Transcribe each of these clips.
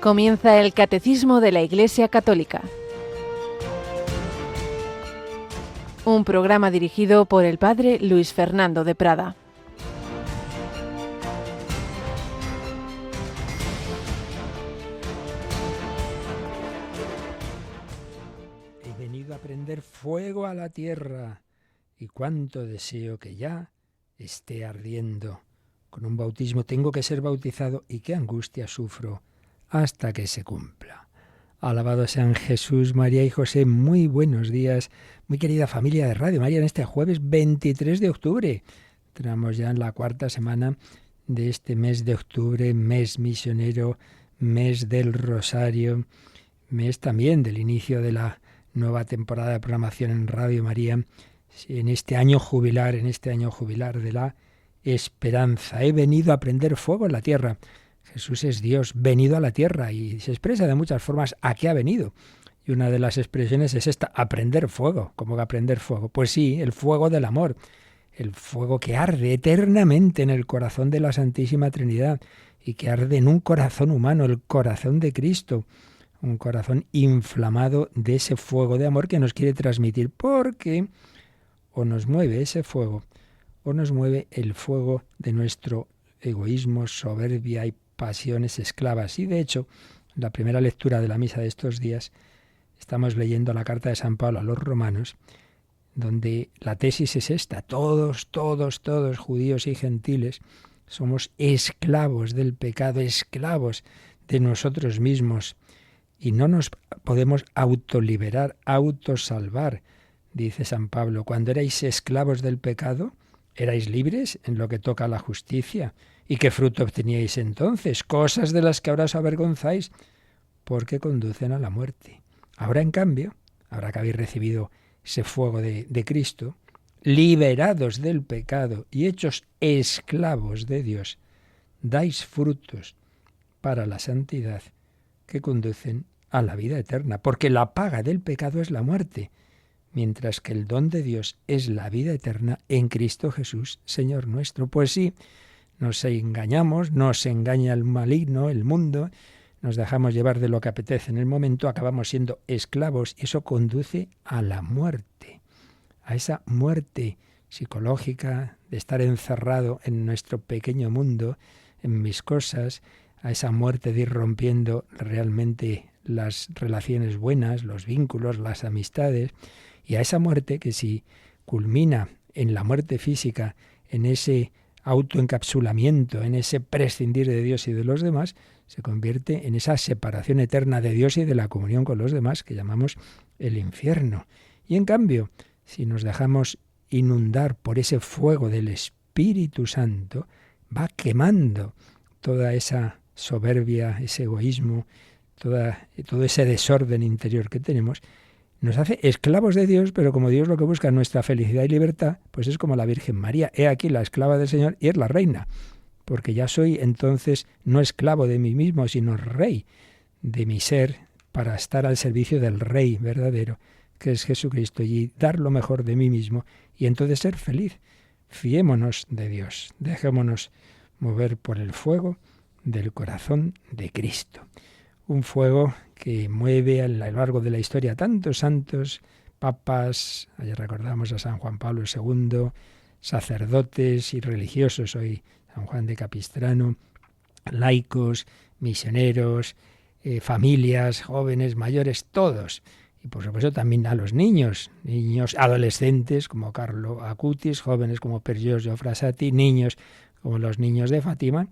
Comienza el Catecismo de la Iglesia Católica. Un programa dirigido por el Padre Luis Fernando de Prada. He venido a prender fuego a la tierra, y cuánto deseo que ya esté ardiendo. Con un bautismo tengo que ser bautizado, y qué angustia sufro hasta que se cumpla. Alabado sean Jesús, María y José. Muy buenos días, muy querida familia de Radio María, en este jueves 23 de octubre. Entramos ya en la cuarta semana de este mes de octubre, mes misionero, mes del Rosario, mes también del inicio de la nueva temporada de programación en Radio María, en este año jubilar de la esperanza. He venido a prender fuego en la tierra. Jesús es Dios, venido a la tierra, y se expresa de muchas formas a qué ha venido. Y una de las expresiones es esta, a prender fuego. ¿Cómo que a prender fuego? Pues sí, el fuego del amor, el fuego que arde eternamente en el corazón de la Santísima Trinidad y que arde en un corazón humano, el corazón de Cristo, un corazón inflamado de ese fuego de amor que nos quiere transmitir, porque o nos mueve ese fuego o nos mueve el fuego de nuestro egoísmo, soberbia y pasiones esclavas. Y de hecho, en la primera lectura de la misa de estos días, estamos leyendo la carta de San Pablo a los romanos, donde la tesis es esta: todos, judíos y gentiles, somos esclavos del pecado, esclavos de nosotros mismos, y no nos podemos autoliberar, autosalvar. Dice San Pablo, cuando erais esclavos del pecado, erais libres en lo que toca a la justicia. ¿Y qué fruto obteníais entonces? Cosas de las que ahora os avergonzáis, porque conducen a la muerte. Ahora, en cambio, ahora que habéis recibido ese fuego de Cristo, liberados del pecado y hechos esclavos de Dios, dais frutos para la santidad que conducen a la vida eterna, porque la paga del pecado es la muerte, mientras que el don de Dios es la vida eterna en Cristo Jesús, Señor nuestro. Pues sí, nos engañamos, nos engaña el maligno, el mundo, nos dejamos llevar de lo que apetece en el momento, acabamos siendo esclavos y eso conduce a la muerte, a esa muerte psicológica de estar encerrado en nuestro pequeño mundo, en mis cosas, a esa muerte de ir rompiendo realmente las relaciones buenas, los vínculos, las amistades, y a esa muerte que si culmina en la muerte física, en ese autoencapsulamiento, en ese prescindir de Dios y de los demás, se convierte en esa separación eterna de Dios y de la comunión con los demás que llamamos el infierno. Y en cambio, si nos dejamos inundar por ese fuego del Espíritu Santo, va quemando toda esa soberbia, ese egoísmo, todo ese desorden interior que tenemos, nos hace esclavos de Dios, pero como Dios lo que busca es nuestra felicidad y libertad, pues es como la Virgen María. He aquí la esclava del Señor y es la reina, porque ya soy entonces no esclavo de mí mismo, sino rey de mi ser, para estar al servicio del Rey verdadero, que es Jesucristo, y dar lo mejor de mí mismo, y entonces ser feliz. Fiémonos de Dios, dejémonos mover por el fuego del corazón de Cristo. Un fuego que mueve a lo largo de la historia a tantos santos, papas, ayer recordamos a San Juan Pablo II, sacerdotes y religiosos, hoy San Juan de Capistrano, laicos, misioneros, familias, jóvenes, mayores, todos. Y por supuesto también a los niños adolescentes como Carlo Acutis, jóvenes como Per Giorgio Frassati, niños como los niños de Fátima.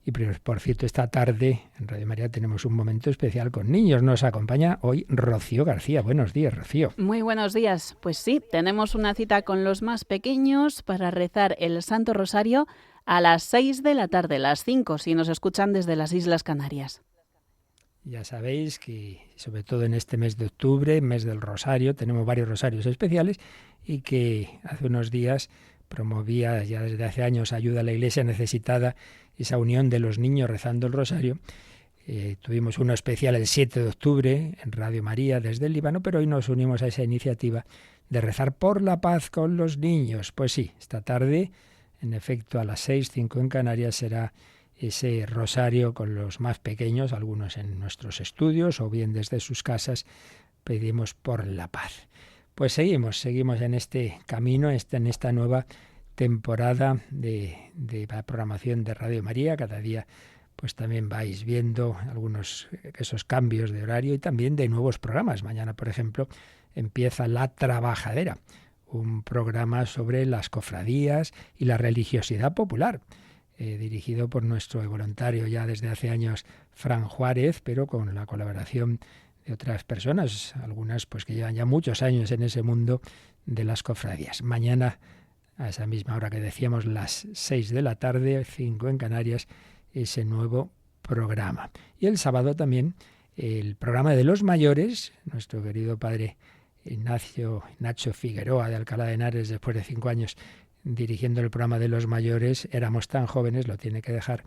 Y por cierto, esta tarde en Radio María tenemos un momento especial con niños. Nos acompaña hoy Rocío García. Buenos días, Rocío. Muy buenos días. Pues sí, tenemos una cita con los más pequeños para rezar el Santo Rosario a las 6 de la tarde, las 5, si nos escuchan desde las Islas Canarias. Ya sabéis que, sobre todo en este mes de octubre, mes del Rosario, tenemos varios rosarios especiales y que hace unos días promovía ya desde hace años Ayuda a la Iglesia Necesitada, esa unión de los niños rezando el rosario. Tuvimos uno especial el 7 de octubre en Radio María desde el Líbano, pero hoy nos unimos a esa iniciativa de rezar por la paz con los niños. Pues sí, esta tarde, en efecto, a las 6:05 en Canarias será ese rosario con los más pequeños, algunos en nuestros estudios o bien desde sus casas, pedimos por la paz. Pues seguimos en este camino, en esta nueva temporada de la programación de Radio María. Cada día pues también vais viendo esos cambios de horario y también de nuevos programas. Mañana, por ejemplo, empieza La Trabajadera, un programa sobre las cofradías y la religiosidad popular, dirigido por nuestro voluntario ya desde hace años, Fran Juárez, pero con la colaboración de otras personas, algunas pues que llevan ya muchos años en ese mundo de las cofradías. Mañana, a esa misma hora que decíamos, las 6 de la tarde, 5 en Canarias, ese nuevo programa. Y el sábado también el programa de los mayores, nuestro querido padre Nacho Figueroa de Alcalá de Henares, después de 5 años dirigiendo el programa de los mayores. Éramos tan jóvenes, lo tiene que dejar,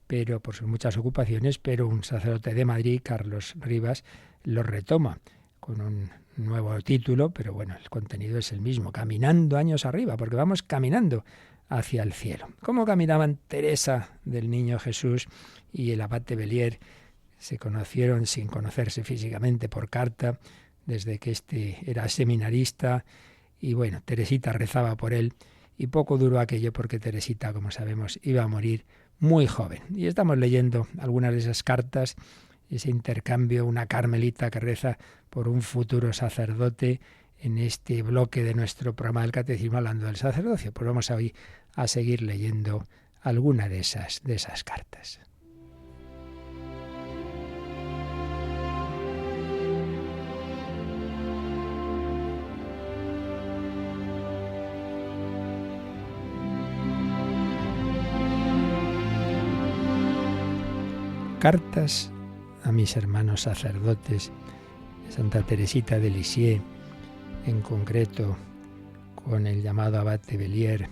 pero por sus muchas ocupaciones, pero un sacerdote de Madrid, Carlos Rivas, lo retoma con un nuevo título, pero bueno, el contenido es el mismo, Caminando años arriba, porque vamos caminando hacia el cielo. ¿Cómo caminaban Teresa del Niño Jesús y el abate Bellier? Se conocieron sin conocerse físicamente por carta, desde que era seminarista, y bueno, Teresita rezaba por él, y poco duró aquello porque Teresita, como sabemos, iba a morir muy joven. Y estamos leyendo algunas de esas cartas, ese intercambio, una carmelita que reza por un futuro sacerdote en este bloque de nuestro programa del Catecismo hablando del sacerdocio. Pues vamos hoy a seguir leyendo alguna de esas cartas. Cartas a mis hermanos sacerdotes, de Santa Teresita de Lisieux, en concreto con el llamado abate Bellier,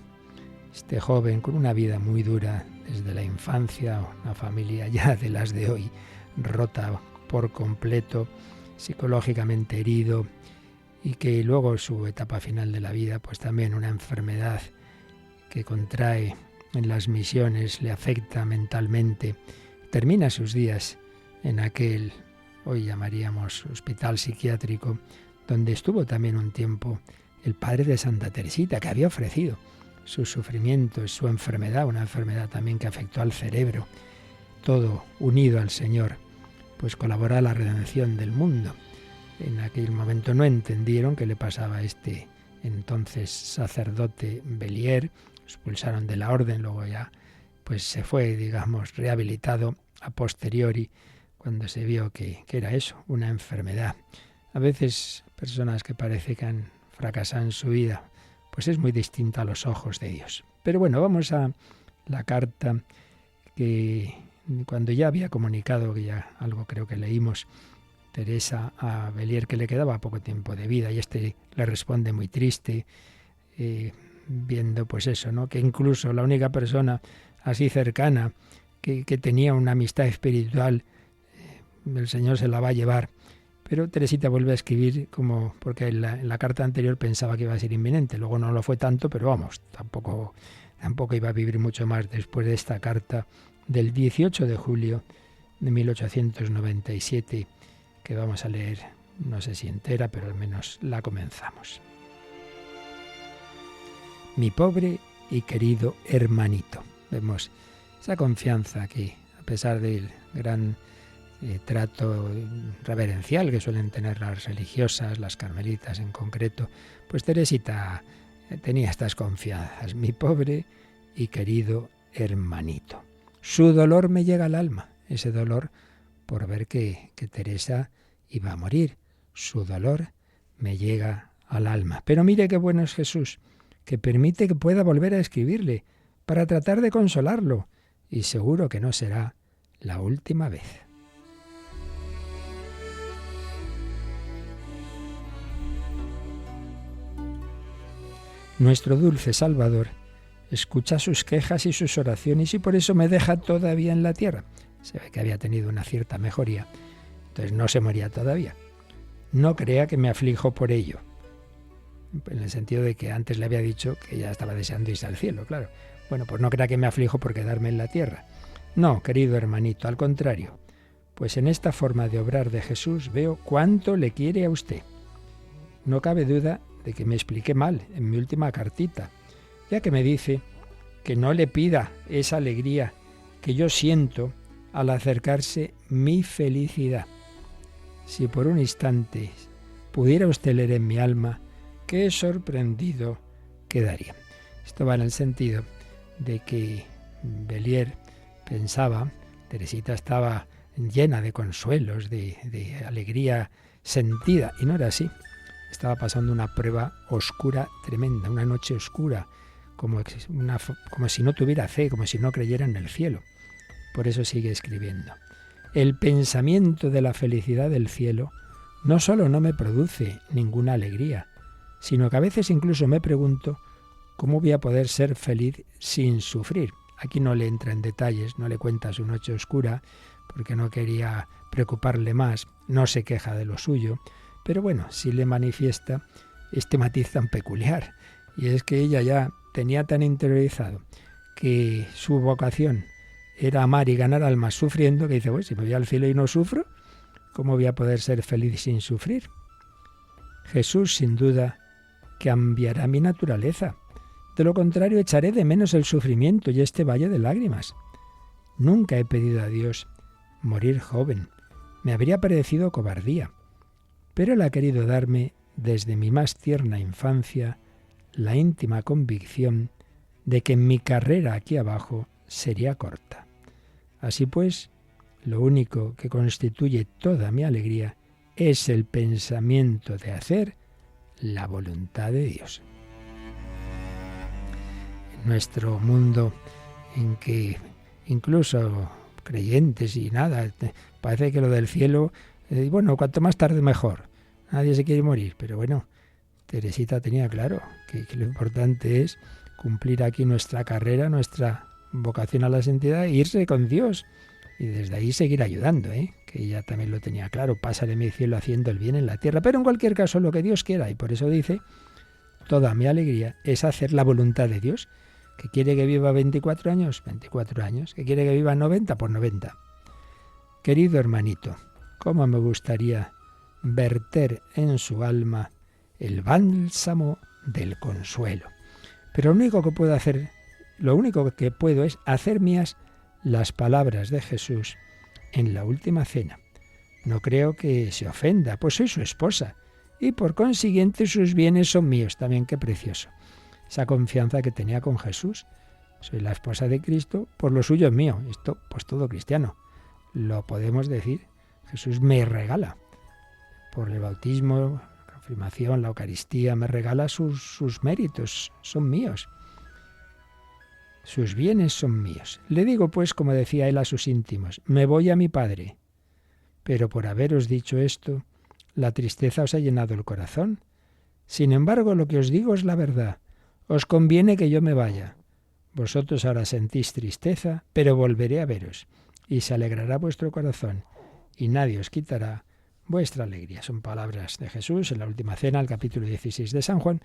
este joven con una vida muy dura desde la infancia, una familia ya de las de hoy, rota por completo, psicológicamente herido, y que luego su etapa final de la vida, pues también una enfermedad que contrae en las misiones, le afecta mentalmente, termina sus días en aquel, hoy llamaríamos hospital psiquiátrico, donde estuvo también un tiempo el padre de Santa Teresita, que había ofrecido sus sufrimientos, su enfermedad, una enfermedad también que afectó al cerebro, todo unido al Señor, pues colabora a la redención del mundo. En aquel momento no entendieron qué le pasaba a este entonces sacerdote Bellier, expulsaron de la orden, luego ya pues se fue, digamos, rehabilitado a posteriori, cuando se vio que era eso, una enfermedad. A veces personas que parece que han fracasado en su vida, pues es muy distinta a los ojos de Dios. Pero bueno, vamos a la carta que cuando ya había comunicado, que ya algo creo que leímos, Teresa a Bellier, que le quedaba poco tiempo de vida, y le responde muy triste, viendo pues eso, ¿no? Que incluso la única persona así cercana que tenía una amistad espiritual, el Señor se la va a llevar. Pero Teresita vuelve a escribir porque en la carta anterior pensaba que iba a ser inminente, luego no lo fue tanto, pero vamos, tampoco iba a vivir mucho más después de esta carta del 18 de julio de 1897, que vamos a leer, no sé si entera, pero al menos la comenzamos. Mi pobre y querido hermanito. Vemos esa confianza que, a pesar del gran trato reverencial que suelen tener las religiosas, las carmelitas en concreto, pues Teresita tenía estas confianzas. Mi pobre y querido hermanito. Su dolor me llega al alma, ese dolor por ver que Teresa iba a morir. Su dolor me llega al alma. Pero mire qué bueno es Jesús, que permite que pueda volver a escribirle para tratar de consolarlo, y seguro que no será la última vez. Nuestro dulce Salvador escucha sus quejas y sus oraciones y por eso me deja todavía en la tierra. Se ve que había tenido una cierta mejoría, entonces no se moría todavía. No crea que me aflijo por ello, en el sentido de que antes le había dicho que ya estaba deseando irse al cielo, claro. Bueno, pues no crea que me aflijo por quedarme en la tierra. No, querido hermanito, al contrario, pues en esta forma de obrar de Jesús veo cuánto le quiere a usted. No cabe duda de que me expliqué mal en mi última cartita, ya que me dice que no le pida esa alegría que yo siento al acercarse mi felicidad. Si por un instante pudiera usted leer en mi alma, qué sorprendido quedaría. Esto va en el sentido de que Bellier pensaba, Teresita estaba llena de consuelos, de alegría sentida, y no era así. Estaba pasando una prueba oscura tremenda, una noche oscura, como si no tuviera fe, como si no creyera en el cielo. Por eso sigue escribiendo. El pensamiento de la felicidad del cielo no solo no me produce ninguna alegría, sino que a veces incluso me pregunto cómo voy a poder ser feliz sin sufrir. Aquí no le entra en detalles, no le cuenta su noche oscura, porque no quería preocuparle más, no se queja de lo suyo, pero bueno, sí le manifiesta este matiz tan peculiar, y es que ella ya tenía tan interiorizado que su vocación era amar y ganar almas sufriendo, que dice, pues si me voy al cielo y no sufro, ¿cómo voy a poder ser feliz sin sufrir? Jesús, sin duda, cambiará mi naturaleza. De lo contrario, echaré de menos el sufrimiento y este valle de lágrimas. Nunca he pedido a Dios morir joven. Me habría parecido cobardía. Pero Él ha querido darme, desde mi más tierna infancia, la íntima convicción de que mi carrera aquí abajo sería corta. Así pues, lo único que constituye toda mi alegría es el pensamiento de hacer la voluntad de Dios. En nuestro mundo en que incluso creyentes y nada, parece que lo del cielo, bueno, cuanto más tarde mejor, nadie se quiere morir, pero bueno, Teresita tenía claro que lo importante es cumplir aquí nuestra carrera, nuestra vocación a la santidad e irse con Dios. Y desde ahí seguir ayudando, que ella también lo tenía claro, pasaré mi cielo haciendo el bien en la tierra. Pero en cualquier caso, lo que Dios quiera, y por eso dice, toda mi alegría es hacer la voluntad de Dios. ¿Que quiere que viva 24 años? 24 años. ¿Que quiere que viva 90? Pues 90. Querido hermanito, cómo me gustaría verter en su alma el bálsamo del consuelo. Pero lo único que puedo es hacer mías las palabras de Jesús en la última cena. No creo que se ofenda, pues soy su esposa, y por consiguiente sus bienes son míos. También qué precioso. Esa confianza que tenía con Jesús. Soy la esposa de Cristo, por lo suyo es mío. Esto, pues todo cristiano lo podemos decir. Jesús me regala, por el bautismo, la confirmación, la Eucaristía, me regala sus méritos, son míos. Sus bienes son míos. Le digo pues, como decía él a sus íntimos, me voy a mi Padre. Pero por haberos dicho esto, la tristeza os ha llenado el corazón. Sin embargo, lo que os digo es la verdad. Os conviene que yo me vaya. Vosotros ahora sentís tristeza, pero volveré a veros, y se alegrará vuestro corazón, y nadie os quitará vuestra alegría. Son palabras de Jesús en la última cena, el capítulo 16 de San Juan,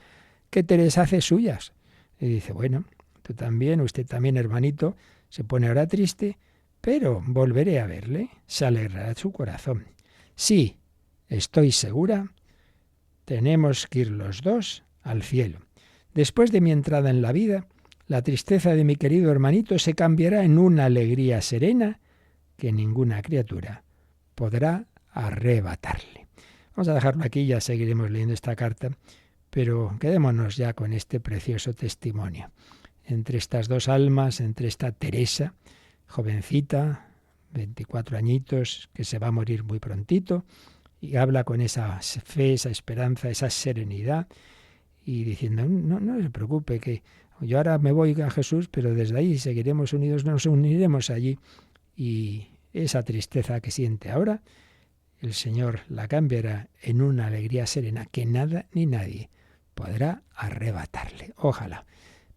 que Teresa hace suyas. Y dice, bueno, tú también, usted también, hermanito, se pone ahora triste, pero volveré a verle, se alegrará su corazón. Sí, estoy segura, tenemos que ir los dos al cielo. Después de mi entrada en la vida, la tristeza de mi querido hermanito se cambiará en una alegría serena que ninguna criatura podrá arrebatarle. Vamos a dejarlo aquí, ya seguiremos leyendo esta carta, pero quedémonos ya con este precioso testimonio. Entre estas dos almas, entre esta Teresa, jovencita, 24 añitos, que se va a morir muy prontito, y habla con esa fe, esa esperanza, esa serenidad, y diciendo, no se preocupe, que yo ahora me voy a Jesús, pero desde ahí seguiremos unidos, nos uniremos allí, y esa tristeza que siente ahora, el Señor la cambiará en una alegría serena que nada ni nadie podrá arrebatarle. Ojalá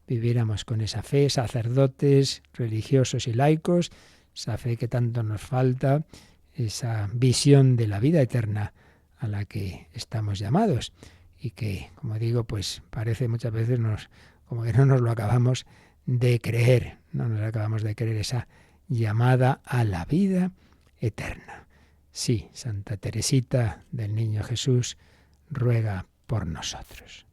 viviéramos con esa fe, sacerdotes, religiosos y laicos, esa fe que tanto nos falta, esa visión de la vida eterna a la que estamos llamados y que, como digo, pues parece muchas veces como que no nos lo acabamos de creer, no nos acabamos de creer llamada a la vida eterna. Sí, Santa Teresita del Niño Jesús ruega por nosotros.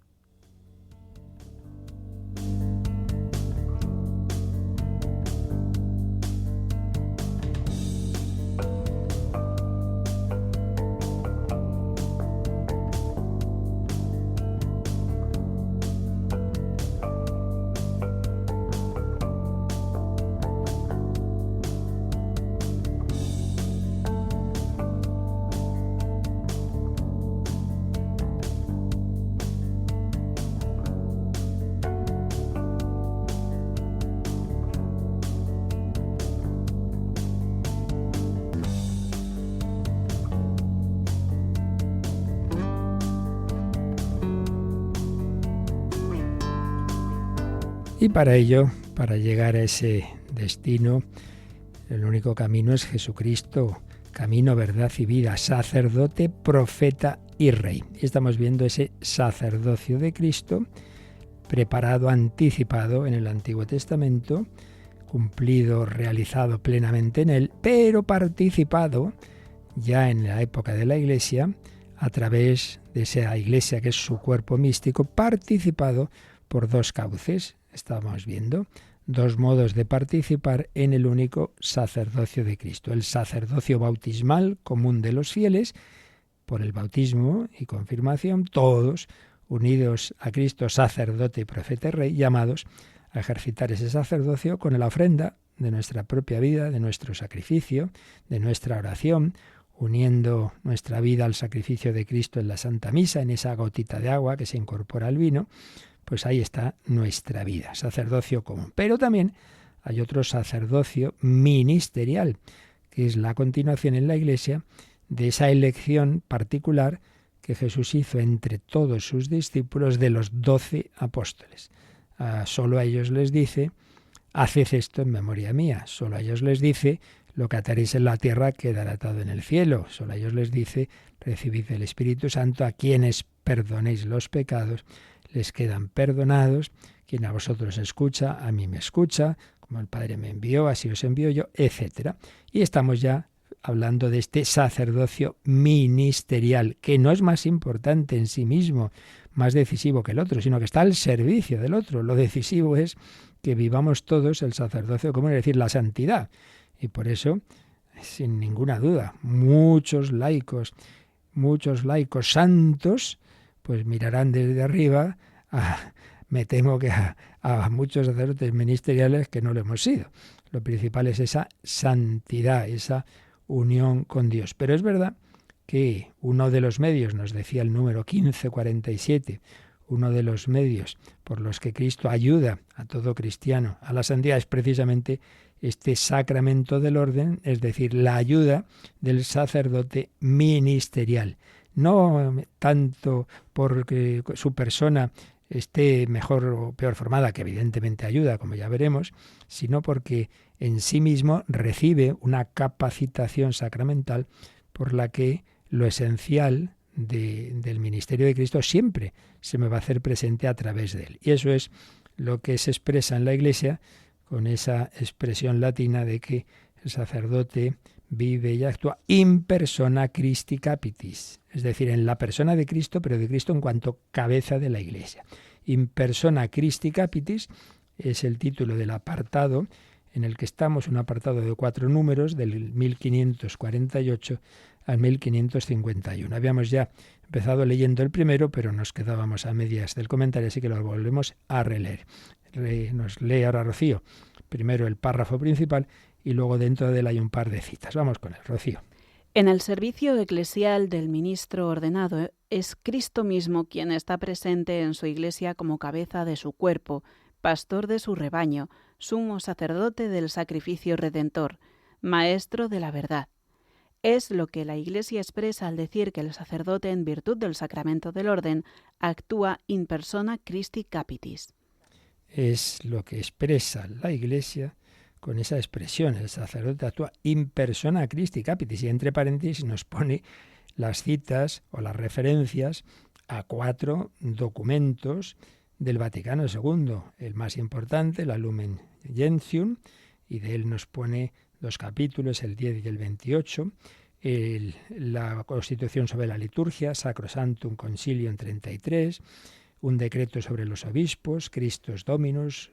Y para ello, para llegar a ese destino, el único camino es Jesucristo, camino, verdad y vida, sacerdote, profeta y rey. Y estamos viendo ese sacerdocio de Cristo, preparado, anticipado en el Antiguo Testamento, cumplido, realizado plenamente en él, pero participado ya en la época de la Iglesia, a través de esa Iglesia que es su cuerpo místico, participado por dos cauces. Estamos viendo dos modos de participar en el único sacerdocio de Cristo. El sacerdocio bautismal común de los fieles, por el bautismo y confirmación, todos unidos a Cristo, sacerdote, profeta y rey, llamados a ejercitar ese sacerdocio con la ofrenda de nuestra propia vida, de nuestro sacrificio, de nuestra oración, uniendo nuestra vida al sacrificio de Cristo en la Santa Misa, en esa gotita de agua que se incorpora al vino. Pues ahí está nuestra vida, sacerdocio común. Pero también hay otro sacerdocio ministerial, que es la continuación en la Iglesia de esa elección particular que Jesús hizo entre todos sus discípulos de los 12 apóstoles. Solo a ellos les dice, haced esto en memoria mía. Solo a ellos les dice, lo que ataréis en la tierra quedará atado en el cielo. Solo a ellos les dice, recibid el Espíritu Santo, a quienes perdonéis los pecados les quedan perdonados, quien a vosotros escucha, a mí me escucha, como el Padre me envió, así os envío yo, etc. Y estamos ya hablando de este sacerdocio ministerial, que no es más importante en sí mismo, más decisivo que el otro, sino que está al servicio del otro. Lo decisivo es que vivamos todos el sacerdocio común, es decir, la santidad. Y por eso, sin ninguna duda, muchos laicos santos, pues mirarán desde arriba, me temo que a muchos sacerdotes ministeriales que no lo hemos sido. Lo principal es esa santidad, esa unión con Dios. Pero es verdad que uno de los medios, nos decía el número 1547, uno de los medios por los que Cristo ayuda a todo cristiano a la santidad es precisamente este sacramento del orden, es decir, la ayuda del sacerdote ministerial. No tanto porque su persona esté mejor o peor formada, que evidentemente ayuda, como ya veremos, sino porque en sí mismo recibe una capacitación sacramental por la que lo esencial del ministerio de Cristo siempre se me va a hacer presente a través de él. Y eso es lo que se expresa en la Iglesia con esa expresión latina de que el sacerdote vive y actúa in persona Christi capitis, es decir, en la persona de Cristo, pero de Cristo en cuanto cabeza de la Iglesia. In persona Christi capitis es el título del apartado en el que estamos, un apartado de 4 números, del 1548 al 1551. Habíamos ya empezado leyendo el primero, pero nos quedábamos a medias del comentario, así que lo volvemos a releer. Nos lee ahora Rocío, primero el párrafo principal y luego dentro de él hay un par de citas. Vamos con él, Rocío. En el servicio eclesial del ministro ordenado es Cristo mismo quien está presente en su Iglesia como cabeza de su cuerpo, pastor de su rebaño, sumo sacerdote del sacrificio redentor, maestro de la verdad. Es lo que la Iglesia expresa al decir que el sacerdote, en virtud del sacramento del orden, actúa in persona Christi capitis. Es lo que expresa la Iglesia con esa expresión. El sacerdote actúa in persona Christi capitis. Y entre paréntesis nos pone las citas o las referencias a 4 documentos del Vaticano II. El más importante, la Lumen Gentium, y de él nos pone 2 capítulos, el 10 y el 28, la Constitución sobre la liturgia, Sacrosanctum Concilium 33, un decreto sobre los obispos, Christus Dominus,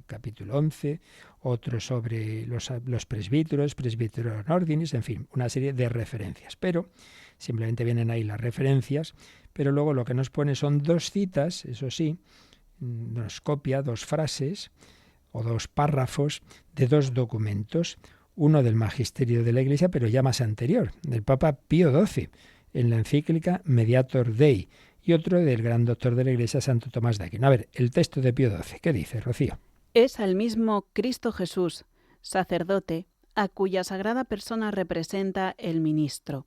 capítulo 11, otro sobre los presbíteros, Presbyterorum Ordinis, en fin, una serie de referencias. Pero simplemente vienen ahí las referencias, pero luego lo que nos pone son 2 citas, eso sí, nos copia 2 frases o 2 párrafos de 2 documentos, uno del magisterio de la Iglesia, pero ya más anterior, del Papa Pío XII, en la encíclica Mediator Dei, y otro del gran doctor de la Iglesia, Santo Tomás de Aquino. A ver, el texto de Pío XII, ¿qué dice, Rocío? Es al mismo Cristo Jesús, sacerdote, a cuya sagrada persona representa el ministro.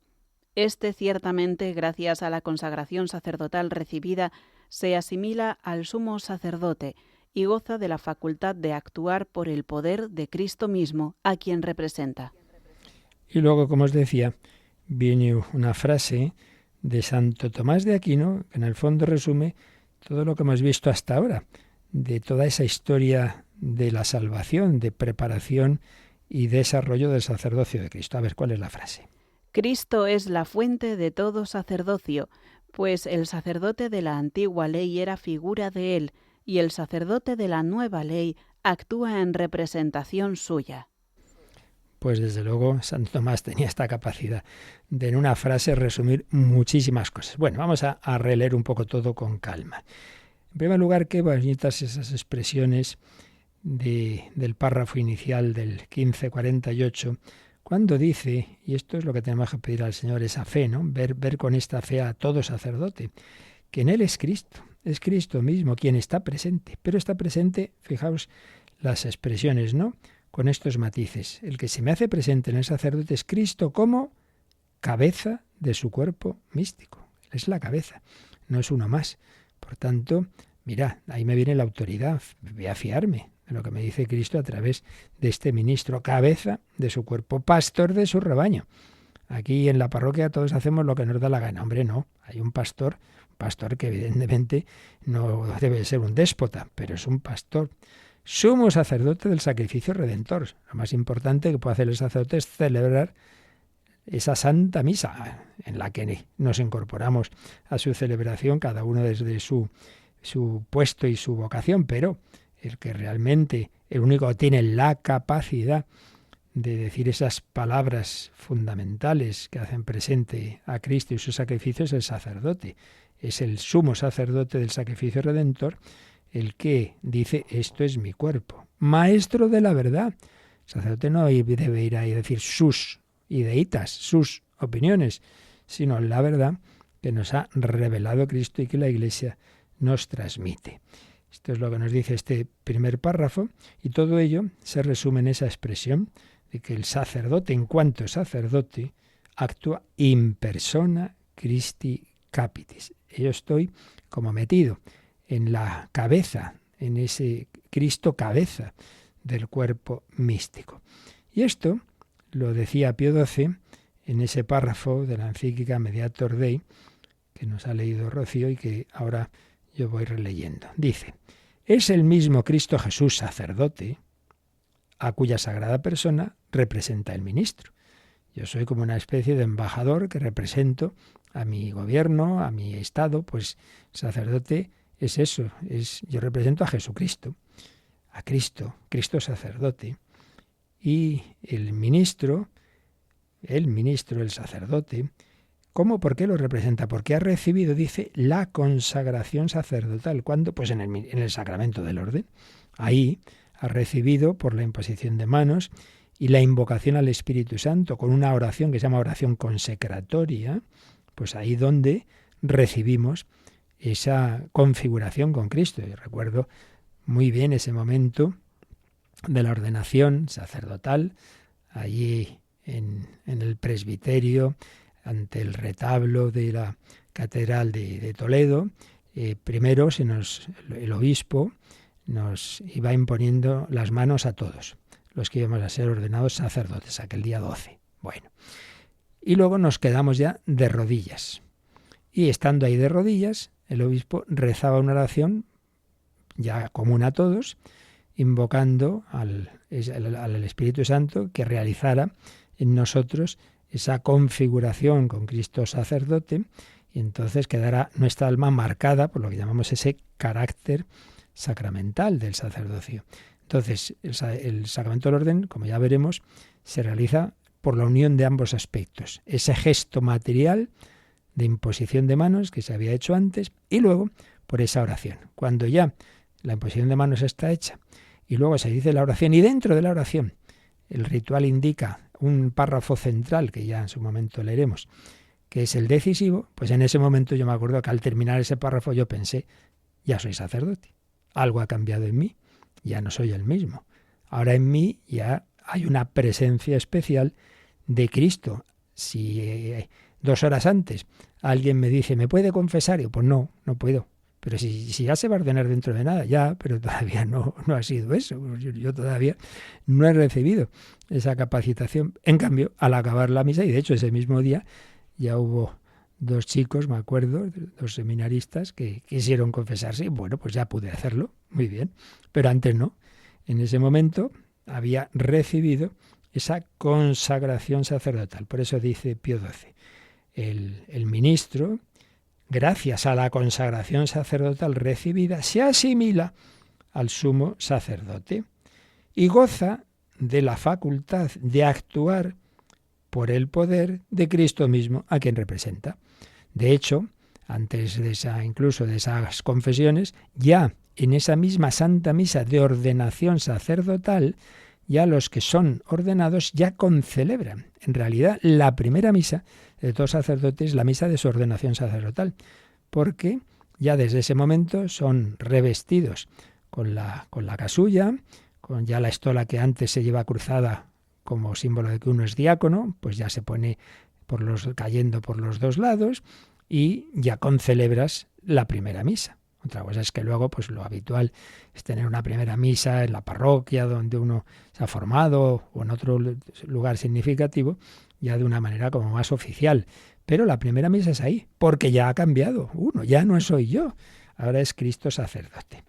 Este ciertamente, gracias a la consagración sacerdotal recibida, se asimila al sumo sacerdote y goza de la facultad de actuar por el poder de Cristo mismo, a quien representa. Y luego, como os decía, viene una frase de Santo Tomás de Aquino, que en el fondo resume todo lo que hemos visto hasta ahora, de toda esa historia de la salvación, de preparación y desarrollo del sacerdocio de Cristo. A ver, ¿cuál es la frase? Cristo es la fuente de todo sacerdocio, pues el sacerdote de la antigua ley era figura de él, y el sacerdote de la nueva ley actúa en representación suya. Pues desde luego Santo Tomás tenía esta capacidad de en una frase resumir muchísimas cosas. Bueno, vamos a releer un poco todo con calma. En primer lugar, qué bonitas esas expresiones del párrafo inicial del 1548, cuando dice, y esto es lo que tenemos que pedir al Señor, esa fe, ¿no? Ver con esta fe a todo sacerdote, que en él es Cristo mismo quien está presente, pero está presente, fijaos las expresiones, ¿no?, con estos matices. El que se me hace presente en el sacerdote es Cristo como cabeza de su cuerpo místico. Él es la cabeza, no es uno más. Por tanto, mira, ahí me viene la autoridad. Voy a fiarme de lo que me dice Cristo a través de este ministro, cabeza de su cuerpo, pastor de su rebaño. Aquí en la parroquia todos hacemos lo que nos da la gana. Hombre, no, hay un pastor que evidentemente no debe ser un déspota, pero es un pastor. Sumo sacerdote del sacrificio redentor. Lo más importante que puede hacer el sacerdote es celebrar esa santa misa en la que nos incorporamos a su celebración, cada uno desde su puesto y su vocación, pero el que realmente, el único que tiene la capacidad de decir esas palabras fundamentales que hacen presente a Cristo y su sacrificio es el sacerdote. Es el sumo sacerdote del sacrificio redentor el que dice, esto es mi cuerpo. Maestro de la verdad. El sacerdote no debe ir ahí a decir sus ideitas, sus opiniones, sino la verdad que nos ha revelado Cristo y que la Iglesia nos transmite. Esto es lo que nos dice este primer párrafo, y todo ello se resume en esa expresión de que el sacerdote, en cuanto sacerdote, actúa in persona Christi capitis. Yo estoy como metido en la cabeza, en ese Cristo cabeza del cuerpo místico. Y esto lo decía Pío XII en ese párrafo de la encíclica Mediator Dei, que nos ha leído Rocío y que ahora yo voy releyendo. Dice, es el mismo Cristo Jesús sacerdote, a cuya sagrada persona representa el ministro. Yo soy como una especie de embajador que represento a mi gobierno, a mi estado, pues sacerdote es eso, yo represento a Jesucristo, a Cristo sacerdote, y el ministro, el sacerdote, ¿cómo? ¿Por qué lo representa? Porque ha recibido, dice, la consagración sacerdotal. ¿Cuándo? Pues en el sacramento del orden. Ahí ha recibido por la imposición de manos y la invocación al Espíritu Santo con una oración que se llama oración consecratoria, pues ahí donde recibimos esa configuración con Cristo. Yo recuerdo muy bien ese momento de la ordenación sacerdotal, allí en el presbiterio, ante el retablo de la catedral de Toledo. Primero el obispo nos iba imponiendo las manos a todos los que íbamos a ser ordenados sacerdotes aquel día 12. Bueno, y luego nos quedamos ya de rodillas. Y estando ahí de rodillas, el obispo rezaba una oración ya común a todos, invocando al Espíritu Santo que realizara en nosotros esa configuración con Cristo sacerdote, y entonces quedará nuestra alma marcada por lo que llamamos ese carácter sacramental del sacerdocio. Entonces, el sacramento del orden, como ya veremos, se realiza por la unión de ambos aspectos. Ese gesto material de imposición de manos que se había hecho antes, y luego por esa oración. Cuando ya la imposición de manos está hecha y luego se dice la oración, y dentro de la oración el ritual indica un párrafo central que ya en su momento leeremos, que es el decisivo, pues en ese momento yo me acuerdo que al terminar ese párrafo yo pensé, ya soy sacerdote, algo ha cambiado en mí, ya no soy el mismo. Ahora en mí ya hay una presencia especial de Cristo. Si 2 horas antes alguien me dice, ¿me puede confesar? Yo, pues no puedo. Pero si ya se va a ordenar dentro de nada, ya, pero todavía no ha sido eso. Yo todavía no he recibido esa capacitación. En cambio, al acabar la misa, y de hecho ese mismo día ya hubo 2 chicos, me acuerdo, 2 seminaristas que quisieron confesarse, y bueno, pues ya pude hacerlo, muy bien. Pero antes no. En ese momento había recibido esa consagración sacerdotal. Por eso dice Pío XII, el ministro, gracias a la consagración sacerdotal recibida, se asimila al sumo sacerdote y goza de la facultad de actuar por el poder de Cristo mismo, a quien representa. De hecho, antes de incluso de esas confesiones, ya en esa misma Santa Misa de ordenación sacerdotal, ya los que son ordenados ya concelebran. En realidad, la primera misa de todo sacerdote es la misa de su ordenación sacerdotal, porque ya desde ese momento son revestidos con la casulla, con ya la estola que antes se lleva cruzada como símbolo de que uno es diácono, pues ya se pone cayendo por los 2 lados, y ya concelebras la primera misa. Otra cosa es que luego, pues lo habitual es tener una primera misa en la parroquia donde uno se ha formado o en otro lugar significativo, ya de una manera como más oficial. Pero la primera misa es ahí, porque ya ha cambiado uno, ya no soy yo, ahora es Cristo sacerdote.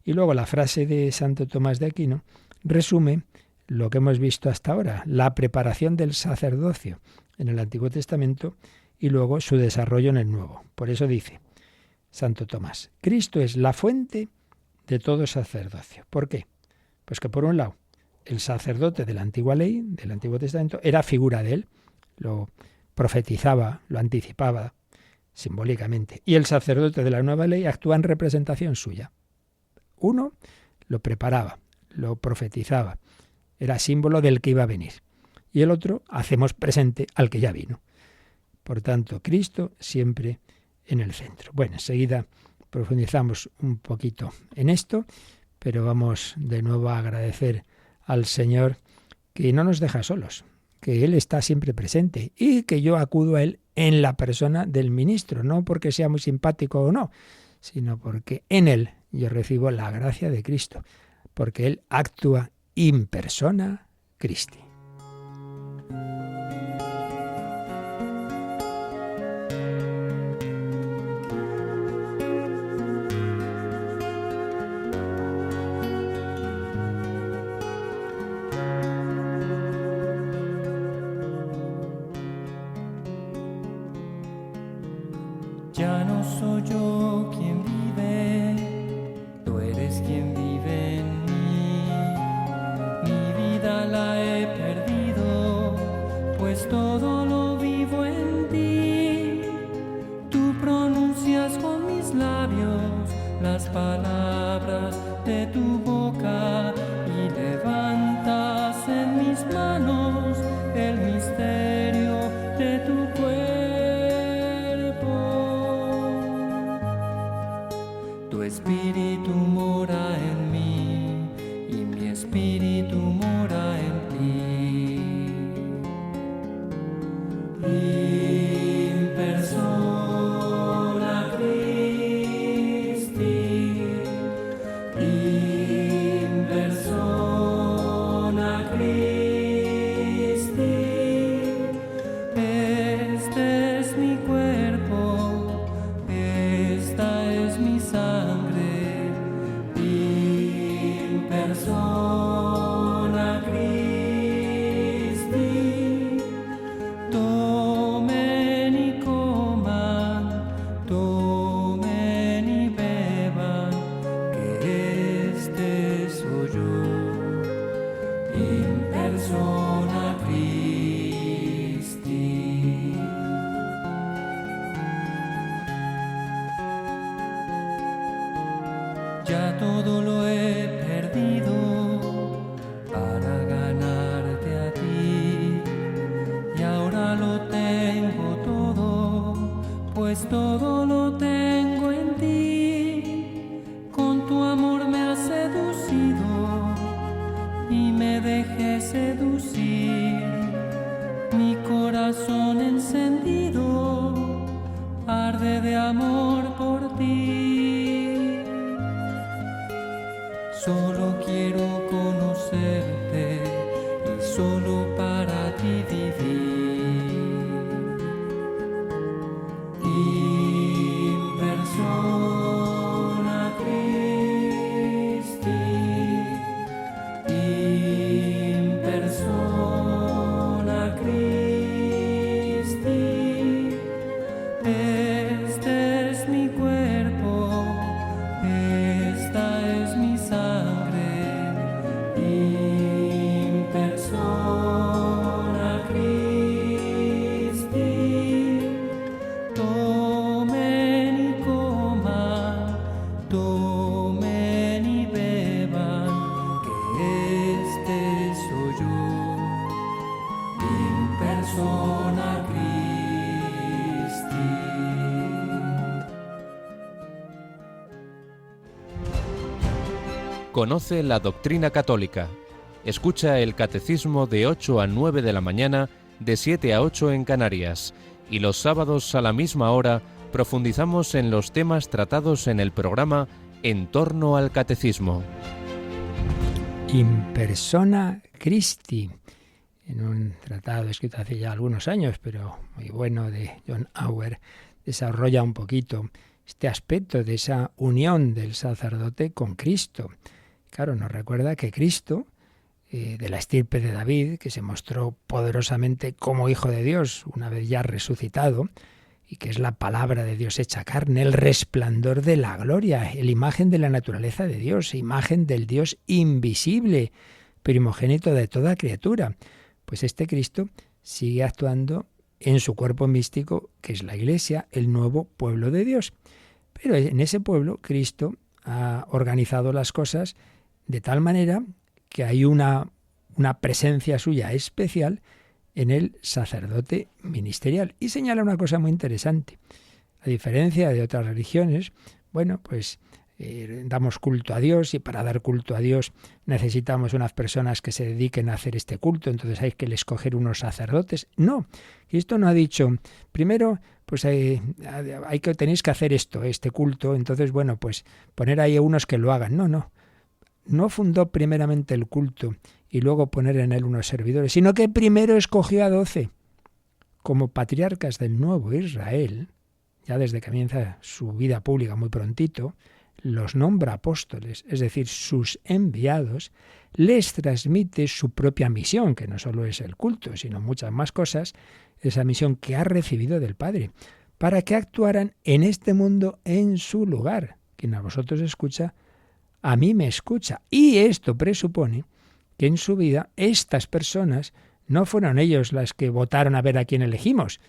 Y luego la frase de Santo Tomás de Aquino resume lo que hemos visto hasta ahora, la preparación del sacerdocio en el Antiguo Testamento y luego su desarrollo en el Nuevo. Por eso dice Santo Tomás, Cristo es la fuente de todo sacerdocio. ¿Por qué? Pues que por un lado, el sacerdote de la antigua ley, del Antiguo Testamento, era figura de él, lo profetizaba, lo anticipaba simbólicamente, y el sacerdote de la nueva ley actúa en representación suya. Uno lo preparaba, lo profetizaba, era símbolo del que iba a venir, y el otro hacemos presente al que ya vino. Por tanto, Cristo siempre en el centro. Bueno, enseguida profundizamos un poquito en esto, pero vamos de nuevo a agradecer al Señor que no nos deja solos, que Él está siempre presente y que yo acudo a Él en la persona del ministro, no porque sea muy simpático o no, sino porque en Él yo recibo la gracia de Cristo, porque Él actúa in persona Christi. Ya no soy yo quien vive, tú eres quien vive en mí. Mi vida la he perdido, pues todo lo vivo en ti. Tú pronuncias con mis labios las palabras de tu boca y levantas en mis manos el misterio de tu cuerpo. ya todo lo he perdido para ganarte a ti. Y ahora lo tengo todo, pues todo lo tengo en ti. Con tu amor me has seducido y me dejé seducir. Mi corazón encendido arde de amor por ti. Solo quiero conocerte y solo para ti vivir. In persona Christi, in persona Christi. Este es mi cuerpo, esta es mi sangre, in persona Christi. Tomen y coman, tomen y beban, que este soy yo, in persona Christi. Conoce la doctrina católica. Escucha el catecismo de 8 a 9 de la mañana, de 7 a 8 en Canarias. Y los sábados a la misma hora profundizamos en los temas tratados en el programa En torno al catecismo. In persona Christi, en un tratado escrito hace ya algunos años, pero muy bueno, de John Auer, desarrolla un poquito este aspecto de esa unión del sacerdote con Cristo. Claro, nos recuerda que Cristo, de la estirpe de David, que se mostró poderosamente como Hijo de Dios, una vez ya resucitado, y que es la palabra de Dios hecha carne, el resplandor de la gloria, la imagen de la naturaleza de Dios, imagen del Dios invisible, primogénito de toda criatura. Pues este Cristo sigue actuando en su cuerpo místico, que es la Iglesia, el nuevo pueblo de Dios. Pero en ese pueblo Cristo ha organizado las cosas de tal manera que hay una presencia suya especial en el sacerdote ministerial. Y señala una cosa muy interesante. A diferencia de otras religiones, bueno, pues damos culto a Dios, y para dar culto a Dios necesitamos unas personas que se dediquen a hacer este culto, entonces hay que escoger unos sacerdotes. No, Cristo no ha dicho, primero, pues tenéis que hacer este culto, entonces, bueno, pues poner ahí a unos que lo hagan. No fundó primeramente el culto y luego poner en él unos servidores, sino que primero escogió a 12 como patriarcas del nuevo Israel. Ya desde que comienza su vida pública muy prontito, los nombra apóstoles, es decir, sus enviados, les transmite su propia misión, que no solo es el culto, sino muchas más cosas, esa misión que ha recibido del Padre, para que actuaran en este mundo en su lugar. Quien a vosotros escucha, a mí me escucha. Y esto presupone que en su vida estas personas no fueron ellos las que votaron a ver a quién elegimos,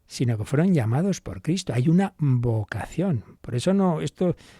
sino que fueron llamados por Cristo. Hay una vocación. Por eso la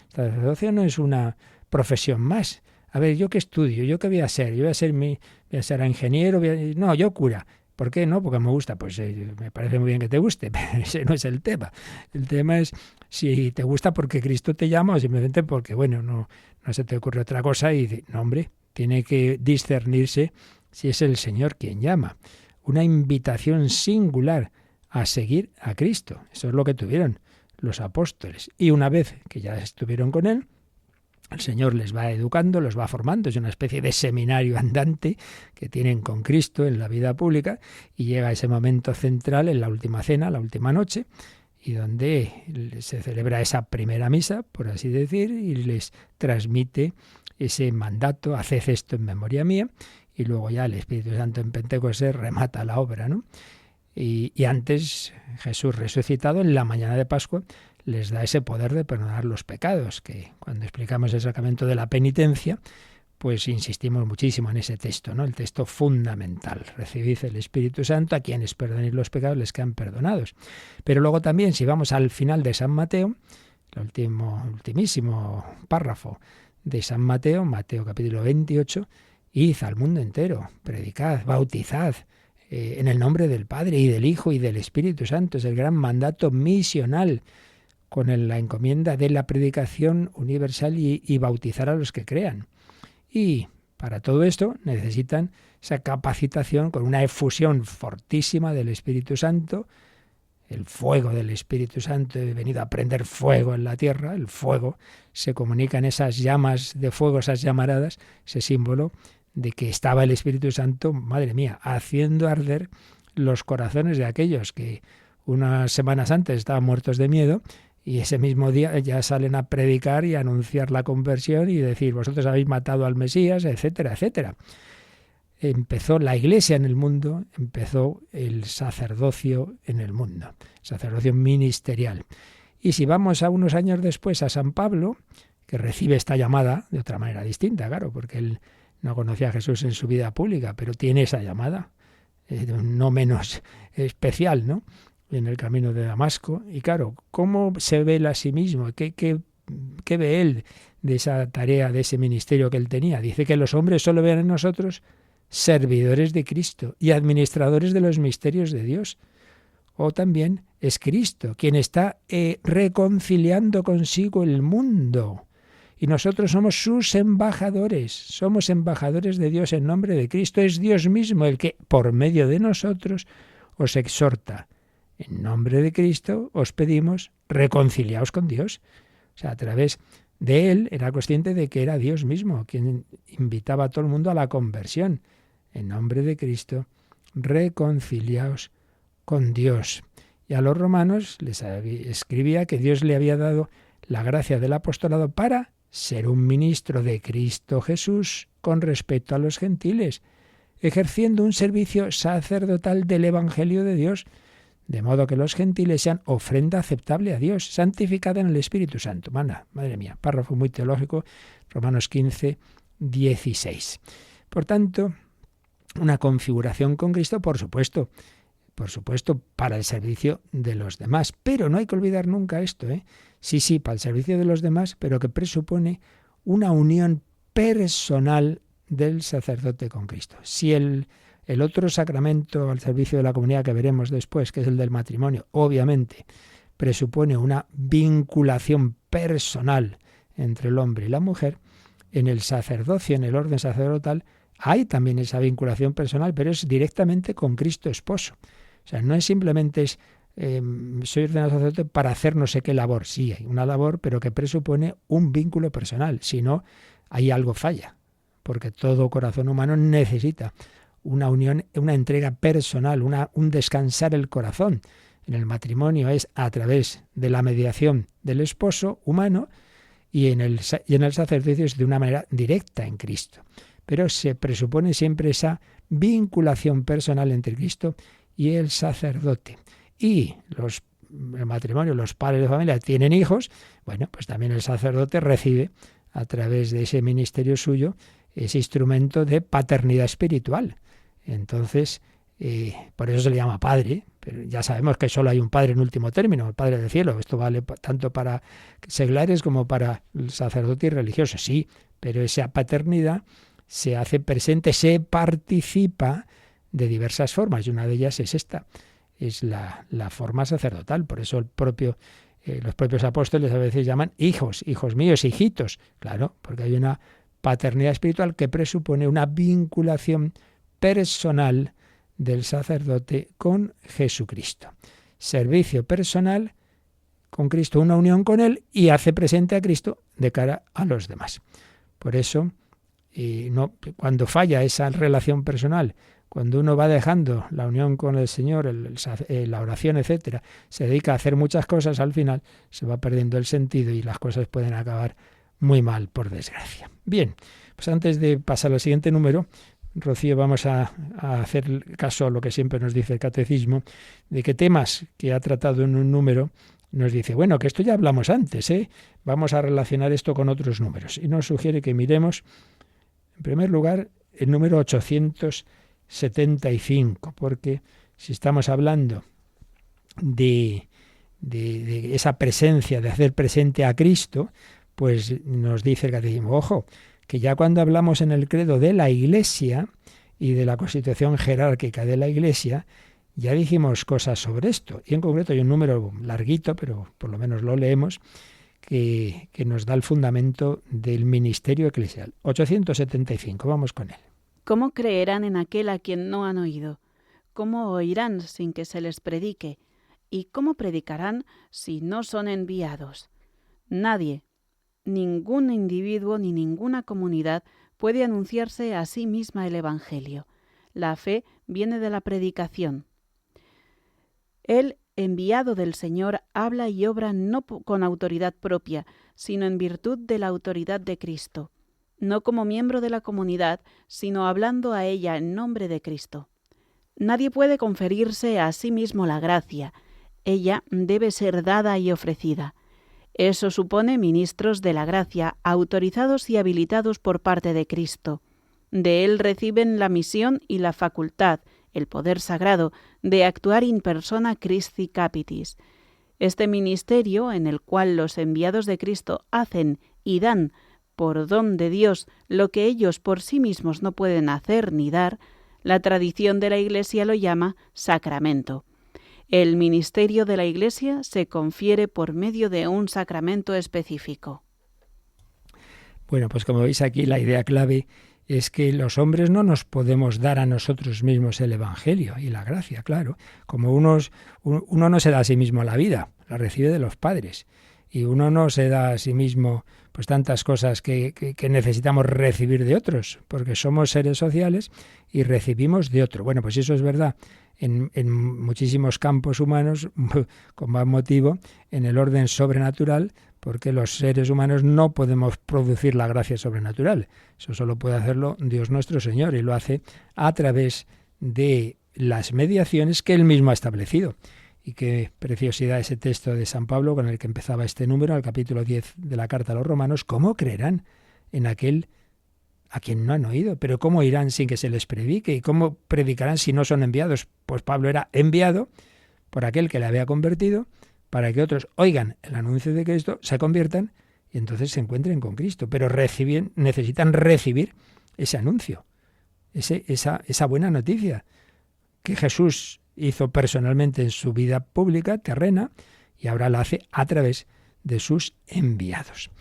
sacerdocio no es una profesión más. A ver, ¿yo qué estudio? ¿Yo qué voy a ser? ¿Yo voy a ser ingeniero? No, yo cura. ¿Por qué no? Porque me gusta. Pues me parece muy bien que te guste, pero ese no es el tema. El tema es si te gusta porque Cristo te llama o simplemente porque, bueno, no se te ocurre otra cosa y no, hombre, tiene que discernirse si es el Señor quien llama. Una invitación singular a seguir a Cristo. Eso es lo que tuvieron los apóstoles. Y una vez que ya estuvieron con Él, el Señor les va educando, los va formando. Es una especie de seminario andante que tienen con Cristo en la vida pública, y llega ese momento central en la última cena, la última noche, y donde se celebra esa primera misa, por así decir, y les transmite ese mandato: haced esto en memoria mía, y luego ya el Espíritu Santo en Pentecostés remata la obra, ¿no? Y antes, Jesús resucitado, en la mañana de Pascua, les da ese poder de perdonar los pecados, que cuando explicamos el sacramento de la penitencia, pues insistimos muchísimo en ese texto, ¿no? El texto fundamental: recibid el Espíritu Santo, a quienes perdonéis los pecados les quedan perdonados. Pero luego también, si vamos al final de San Mateo, el ultimísimo párrafo de San Mateo, Mateo capítulo 28, id al mundo entero, predicad, bautizad, en el nombre del Padre y del Hijo y del Espíritu Santo. Es el gran mandato misional, con la encomienda de la predicación universal y bautizar a los que crean. Y para todo esto necesitan esa capacitación con una efusión fortísima del Espíritu Santo, el fuego del Espíritu Santo. He venido a prender fuego en la tierra. El fuego se comunica en esas llamas de fuego, esas llamaradas, ese símbolo de que estaba el Espíritu Santo, madre mía, haciendo arder los corazones de aquellos que unas semanas antes estaban muertos de miedo, y ese mismo día ya salen a predicar y a anunciar la conversión y decir, vosotros habéis matado al Mesías, etcétera, etcétera. Empezó la Iglesia en el mundo, empezó el sacerdocio en el mundo, sacerdocio ministerial. Y si vamos a unos años después a San Pablo, que recibe esta llamada de otra manera distinta, claro, porque él no conocía a Jesús en su vida pública, pero tiene esa llamada, no menos especial, ¿no?, en el camino de Damasco. Y claro, ¿cómo se ve él a sí mismo? ¿Qué ve él de esa tarea, de ese ministerio que él tenía? Dice que los hombres solo vean en nosotros servidores de Cristo y administradores de los misterios de Dios. O también es Cristo quien está reconciliando consigo el mundo. Y nosotros somos sus embajadores, somos embajadores de Dios en nombre de Cristo. Es Dios mismo el que, por medio de nosotros, os exhorta. En nombre de Cristo os pedimos, reconciliaos con Dios. O sea, a través de él era consciente de que era Dios mismo quien invitaba a todo el mundo a la conversión. En nombre de Cristo, reconciliaos con Dios. Y a los romanos les escribía que Dios le había dado la gracia del apostolado para ser un ministro de Cristo Jesús con respecto a los gentiles, ejerciendo un servicio sacerdotal del Evangelio de Dios, de modo que los gentiles sean ofrenda aceptable a Dios, santificada en el Espíritu Santo. Madre mía, párrafo muy teológico, Romanos 15, 16. Por tanto, una configuración con Cristo, por supuesto, para el servicio de los demás. Pero no hay que olvidar nunca esto, ¿eh? Sí, para el servicio de los demás, pero que presupone una unión personal del sacerdote con Cristo. Si el otro sacramento al servicio de la comunidad que veremos después, que es el del matrimonio, obviamente presupone una vinculación personal entre el hombre y la mujer, en el sacerdocio, en el orden sacerdotal, hay también esa vinculación personal, pero es directamente con Cristo esposo. O sea, no es simplemente soy ordenado sacerdote para hacer no sé qué labor. Sí, hay una labor, pero que presupone un vínculo personal. Si no, ahí algo falla, porque todo corazón humano necesita una unión, una entrega personal, un descansar el corazón. En el matrimonio es a través de la mediación del esposo humano, y en el sacerdocio es de una manera directa en Cristo. Pero se presupone siempre esa vinculación personal entre Cristo y el sacerdote. Y el matrimonio, los padres de familia tienen hijos, bueno, pues también el sacerdote recibe a través de ese ministerio suyo ese instrumento de paternidad espiritual. Entonces, por eso se le llama padre, pero ya sabemos que solo hay un padre en último término, el Padre del Cielo. Esto vale tanto para seglares como para el sacerdote y religioso, sí, pero esa paternidad se hace presente, se participa de diversas formas, y una de ellas es esta, es la forma sacerdotal. Por eso los propios apóstoles a veces llaman hijos míos, hijitos. Claro, porque hay una paternidad espiritual que presupone una vinculación personal del sacerdote con Jesucristo. Servicio personal con Cristo, una unión con Él, y hace presente a Cristo de cara a los demás. Por eso, cuando falla esa relación personal, cuando uno va dejando la unión con el Señor, la oración, etcétera, se dedica a hacer muchas cosas, al final se va perdiendo el sentido y las cosas pueden acabar muy mal, por desgracia. Bien, pues antes de pasar al siguiente número, Rocío, vamos a hacer caso a lo que siempre nos dice el Catecismo, de qué temas que ha tratado en un número nos dice, bueno, que esto ya hablamos antes, vamos a relacionar esto con otros números. Y nos sugiere que miremos, en primer lugar, el número 875, porque si estamos hablando de esa presencia, de hacer presente a Cristo, pues nos dice el catecismo, ojo, que ya cuando hablamos en el credo de la Iglesia y de la constitución jerárquica de la Iglesia, ya dijimos cosas sobre esto. Y en concreto hay un número larguito, pero por lo menos lo leemos, que nos da el fundamento del ministerio eclesial. 875, vamos con él. ¿Cómo creerán en aquel a quien no han oído? ¿Cómo oirán sin que se les predique? ¿Y cómo predicarán si no son enviados? Nadie, ningún individuo ni ninguna comunidad puede anunciarse a sí misma el Evangelio. La fe viene de la predicación. El enviado del Señor habla y obra no con autoridad propia, sino en virtud de la autoridad de Cristo, no como miembro de la comunidad, sino hablando a ella en nombre de Cristo. Nadie puede conferirse a sí mismo la gracia, ella debe ser dada y ofrecida. Eso supone ministros de la gracia, autorizados y habilitados por parte de Cristo. De Él reciben la misión y la facultad, el poder sagrado, de actuar in persona Christi Capitis. Este ministerio, en el cual los enviados de Cristo hacen y dan por don de Dios lo que ellos por sí mismos no pueden hacer ni dar, la tradición de la Iglesia lo llama sacramento. El ministerio de la Iglesia se confiere por medio de un sacramento específico. Bueno, pues como veis aquí la idea clave es que los hombres no nos podemos dar a nosotros mismos el Evangelio y la gracia, claro. Como uno no se da a sí mismo la vida, la recibe de los padres. Y uno no se da a sí mismo pues tantas cosas que necesitamos recibir de otros, porque somos seres sociales y recibimos de otro. Bueno, pues eso es verdad en muchísimos campos humanos, con más motivo en el orden sobrenatural, porque los seres humanos no podemos producir la gracia sobrenatural. Eso solo puede hacerlo Dios nuestro Señor, y lo hace a través de las mediaciones que Él mismo ha establecido. Y qué preciosidad ese texto de San Pablo con el que empezaba este número, al capítulo 10 de la Carta a los Romanos. ¿Cómo creerán en aquel a quien no han oído? Pero ¿cómo irán sin que se les predique? ¿Y cómo predicarán si no son enviados? Pues Pablo era enviado por aquel que le había convertido para que otros oigan el anuncio de Cristo, se conviertan y entonces se encuentren con Cristo. Pero necesitan recibir ese anuncio, esa buena noticia que Jesús hizo personalmente en su vida pública, terrena, y ahora la hace a través de sus enviados.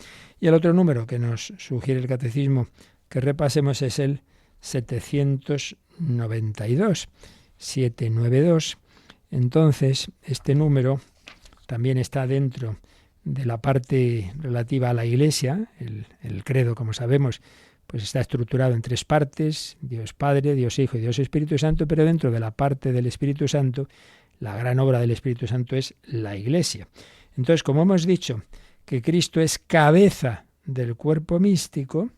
Y el otro número que nos sugiere el Catecismo que repasemos es el 792, 792. Entonces, este número también está dentro de la parte relativa a la Iglesia. El credo, como sabemos, pues está estructurado en tres partes: Dios Padre, Dios Hijo y Dios Espíritu Santo, pero dentro de la parte del Espíritu Santo, la gran obra del Espíritu Santo es la Iglesia. Entonces, como hemos dicho que Cristo es cabeza del cuerpo místico,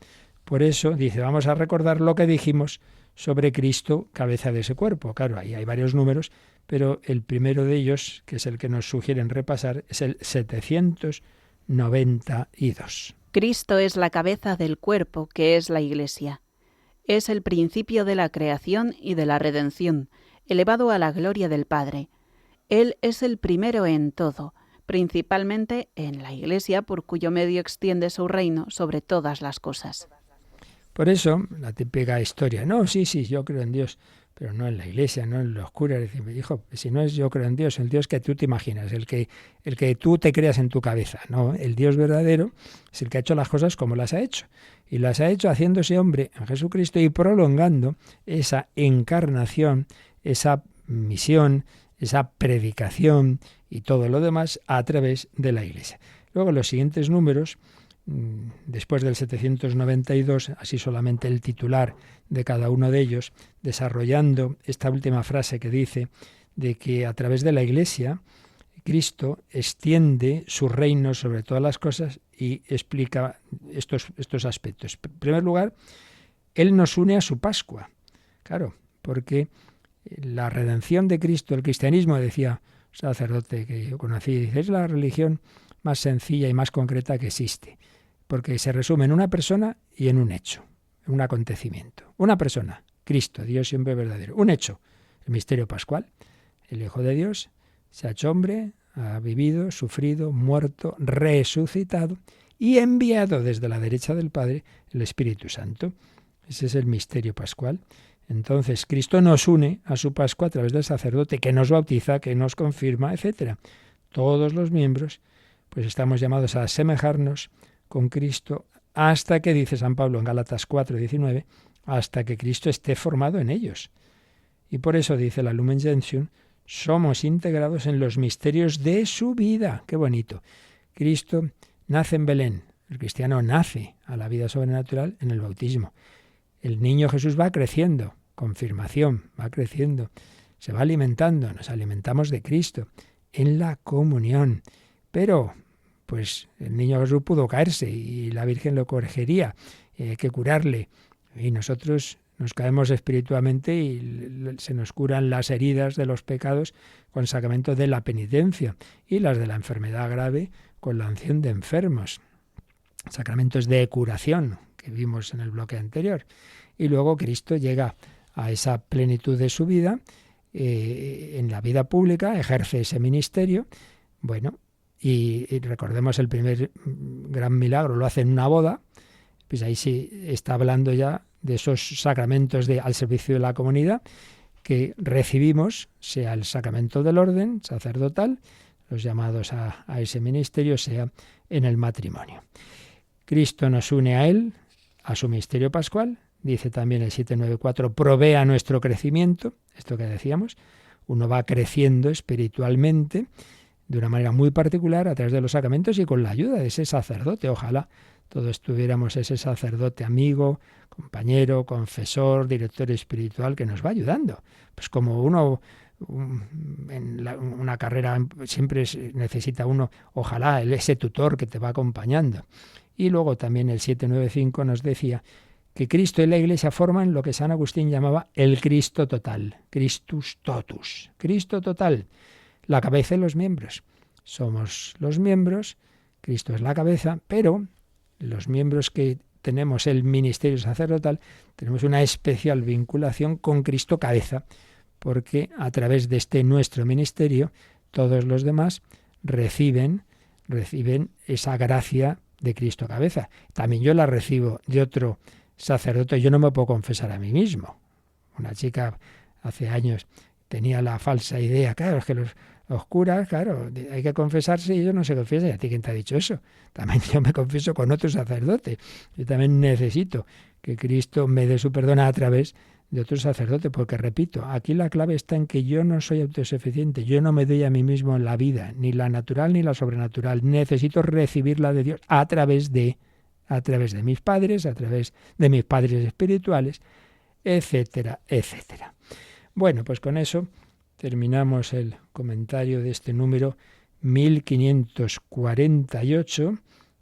por eso dice, vamos a recordar lo que dijimos sobre Cristo, cabeza de ese cuerpo. Claro, ahí hay varios números, pero el primero de ellos, que es el que nos sugieren repasar, es el 792. Cristo es la cabeza del cuerpo, que es la Iglesia. Es el principio de la creación y de la redención, elevado a la gloria del Padre. Él es el primero en todo, principalmente en la Iglesia, por cuyo medio extiende su reino sobre todas las cosas. Por eso, la típica historia, no, sí, yo creo en Dios, pero no en la Iglesia, no en los curas. Decimos, hijo, si no es yo creo en Dios, el Dios que tú te imaginas, el que tú te creas en tu cabeza. No, el Dios verdadero es el que ha hecho las cosas como las ha hecho. Y las ha hecho haciéndose hombre en Jesucristo y prolongando esa encarnación, esa misión, esa predicación y todo lo demás a través de la Iglesia. Luego los siguientes números, después del 792, así solamente el titular de cada uno de ellos, desarrollando esta última frase que dice de que a través de la Iglesia Cristo extiende su reino sobre todas las cosas y explica estos aspectos. En primer lugar, Él nos une a su Pascua. Claro, porque la redención de Cristo, el cristianismo, decía un sacerdote que yo conocí, dice, es la religión más sencilla y más concreta que existe, porque se resume en una persona y en un hecho, en un acontecimiento. Una persona, Cristo, Dios siempre verdadero. Un hecho, el misterio pascual. El Hijo de Dios se ha hecho hombre, ha vivido, sufrido, muerto, resucitado, y enviado desde la derecha del Padre el Espíritu Santo. Ese es el misterio pascual. Entonces Cristo nos une a su Pascua a través del sacerdote que nos bautiza, que nos confirma, etc. Todos los miembros pues estamos llamados a asemejarnos con Cristo hasta que, dice San Pablo en Gálatas 4:19, hasta que Cristo esté formado en ellos. Y por eso dice la Lumen Gentium, somos integrados en los misterios de su vida. ¡Qué bonito! Cristo nace en Belén. El cristiano nace a la vida sobrenatural en el bautismo. El niño Jesús va creciendo, confirmación, va creciendo, se va alimentando, nos alimentamos de Cristo en la comunión. Pero, pues el niño Jesús pudo caerse y la Virgen lo corregiría, hay que curarle. Y nosotros nos caemos espiritualmente y se nos curan las heridas de los pecados con sacramento de la penitencia y las de la enfermedad grave con la unción de enfermos. Sacramentos de curación que vimos en el bloque anterior. Y luego Cristo llega a esa plenitud de su vida, en la vida pública, ejerce ese ministerio. Bueno, y recordemos el primer gran milagro, lo hace en una boda, pues ahí sí está hablando ya de esos sacramentos al servicio de la comunidad que recibimos, sea el sacramento del orden sacerdotal, los llamados a ese ministerio, sea en el matrimonio. Cristo nos une a Él, a su misterio pascual, dice también el 794, provea nuestro crecimiento, esto que decíamos, uno va creciendo espiritualmente de una manera muy particular a través de los sacramentos y con la ayuda de ese sacerdote. Ojalá todos tuviéramos ese sacerdote amigo, compañero, confesor, director espiritual que nos va ayudando. Pues como uno en una carrera siempre necesita uno, ojalá, ese tutor que te va acompañando. Y luego también el 795 nos decía que Cristo y la Iglesia forman lo que San Agustín llamaba el Cristo total, Christus totus, Cristo total, la cabeza y los miembros. Somos los miembros, Cristo es la cabeza, pero los miembros que tenemos el ministerio sacerdotal tenemos una especial vinculación con Cristo cabeza, porque a través de este nuestro ministerio todos los demás reciben esa gracia de Cristo cabeza. También yo la recibo de otro sacerdote, yo no me puedo confesar a mí mismo. Una chica hace años tenía la falsa idea, claro, es que los curas, claro, hay que confesarse y ellos no se confiesan. ¿Y a ti quién te ha dicho eso? También yo me confieso con otro sacerdote. Yo también necesito que Cristo me dé su perdón a través de otro sacerdote, porque repito, aquí la clave está en que yo no soy autosuficiente, yo no me doy a mí mismo la vida, ni la natural ni la sobrenatural. Necesito recibirla de Dios a través de mis padres, a través de mis padres espirituales, etcétera, etcétera. Bueno, pues con eso terminamos el comentario de este número 1548,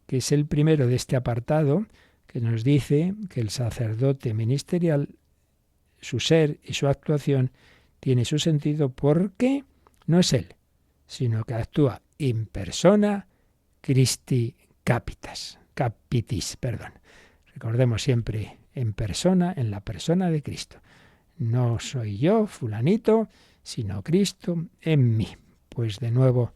que es el primero de este apartado, que nos dice que el sacerdote ministerial, su ser y su actuación tiene su sentido porque no es él, sino que actúa in persona Christi capitis. Recordemos siempre en persona, en la persona de Cristo. No soy yo, fulanito, sino Cristo en mí. Pues de nuevo,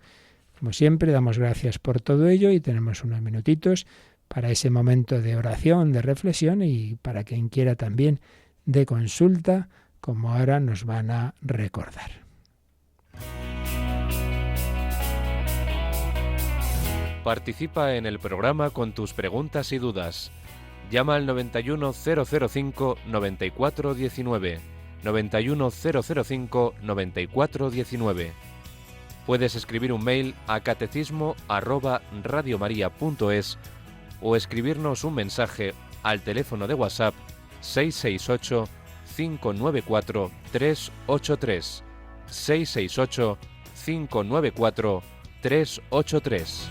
como siempre, damos gracias por todo ello y tenemos unos minutitos para ese momento de oración, de reflexión y para quien quiera también de consulta, como ahora nos van a recordar. Participa en el programa con tus preguntas y dudas. Llama al 91005-9419, 91005-9419. Puedes escribir un mail a catecismo@radiomaria.es o escribirnos un mensaje al teléfono de WhatsApp 668-594-383, 668-594-383.